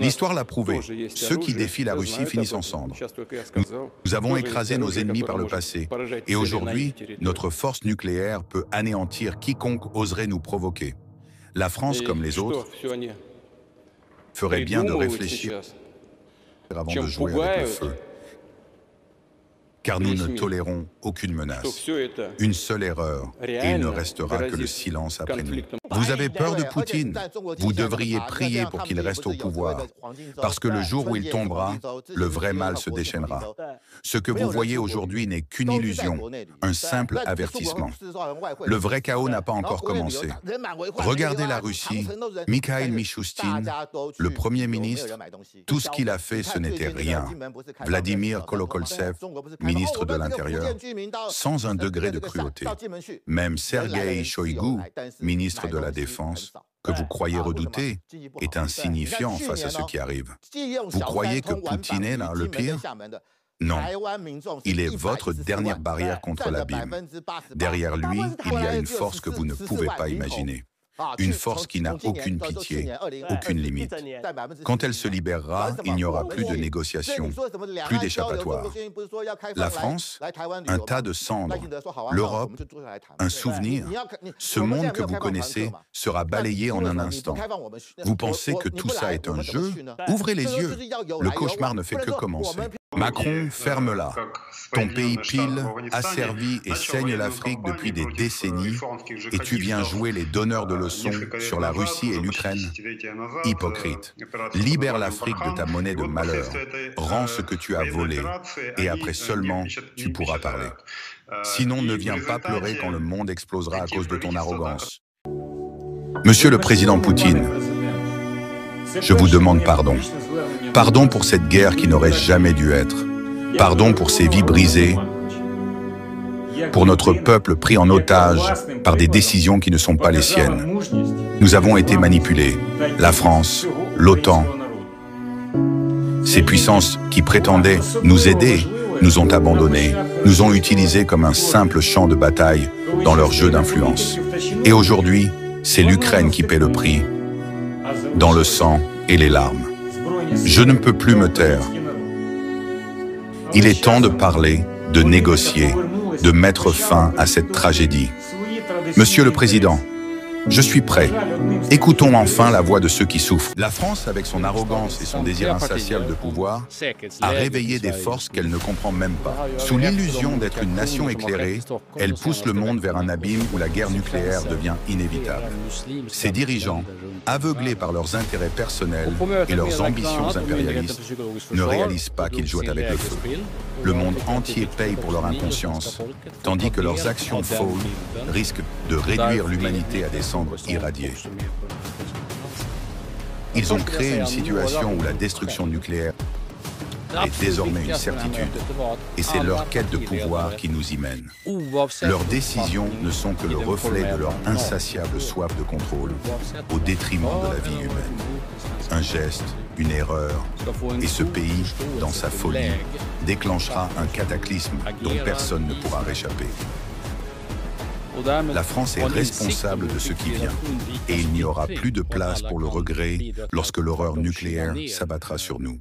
L'histoire l'a prouvé. Ceux qui défient la Russie finissent en cendres. Nous avons écrasé nos ennemis par le passé. Et aujourd'hui, notre force nucléaire peut anéantir quiconque oserait nous provoquer. La France, comme les autres, ferait bien de réfléchir avant de jouer avec le feu. Car nous ne tolérons aucune menace. Une seule erreur, et il ne restera que le silence après nous. Vous avez peur de Poutine? Vous devriez prier pour qu'il reste au pouvoir. Parce que le jour où il tombera, le vrai mal se déchaînera. Ce que vous voyez aujourd'hui n'est qu'une illusion, un simple avertissement. Le vrai chaos n'a pas encore commencé. Regardez la Russie, Mikhail Mishustin, le Premier ministre, tout ce qu'il a fait, ce n'était rien. Vladimir Kolokoltsev, ministre de l'Intérieur, sans un degré de cruauté. Même Sergueï Shoïgu, ministre de la Défense, que vous croyez redouter, est insignifiant face à ce qui arrive. Vous croyez que Poutine est là, le pire? Non, il est votre dernière barrière contre l'abîme. Derrière lui, il y a une force que vous ne pouvez pas imaginer. Une force qui n'a aucune pitié, aucune limite. Quand elle se libérera, il n'y aura plus de négociations, plus d'échappatoire. La France, un tas de cendres. L'Europe, un souvenir. Ce monde que vous connaissez sera balayé en un instant. Vous pensez que tout ça est un jeu? Ouvrez les yeux. Le cauchemar ne fait que commencer. Macron, ferme-la. Ton pays pile, asservit et saigne l'Afrique depuis des décennies et tu viens jouer les donneurs de leçons sur la Russie et l'Ukraine. Hypocrite. Libère l'Afrique de ta monnaie de malheur. Rends ce que tu as volé et après seulement tu pourras parler. Sinon, ne viens pas pleurer quand le monde explosera à cause de ton arrogance. Monsieur le président Poutine, je vous demande pardon. Pardon pour cette guerre qui n'aurait jamais dû être. Pardon pour ces vies brisées, pour notre peuple pris en otage par des décisions qui ne sont pas les siennes. Nous avons été manipulés, la France, l'OTAN. Ces puissances qui prétendaient nous aider nous ont abandonnés, nous ont utilisés comme un simple champ de bataille dans leur jeu d'influence. Et aujourd'hui, c'est l'Ukraine qui paie le prix, dans le sang et les larmes. Je ne peux plus me taire. Il est temps de parler, de négocier, de mettre fin à cette tragédie. Monsieur le Président, je suis prêt. Écoutons enfin la voix de ceux qui souffrent. La France, avec son arrogance et son désir insatiable de pouvoir, a réveillé des forces qu'elle ne comprend même pas. Sous l'illusion d'être une nation éclairée, elle pousse le monde vers un abîme où la guerre nucléaire devient inévitable. Ces dirigeants, aveuglés par leurs intérêts personnels et leurs ambitions impérialistes, ne réalisent pas qu'ils jouent avec le feu. Le monde entier paye pour leur inconscience, tandis que leurs actions folles risquent de réduire l'humanité à des cendres irradiées. Ils ont créé une situation où la destruction nucléaire est désormais une certitude. Et c'est leur quête de pouvoir qui nous y mène. Leurs décisions ne sont que le reflet de leur insatiable soif de contrôle, au détriment de la vie humaine. Un geste, une erreur, et ce pays, dans sa folie, déclenchera un cataclysme dont personne ne pourra réchapper. La France est responsable de ce qui vient, et il n'y aura plus de place pour le regret lorsque l'horreur nucléaire s'abattra sur nous.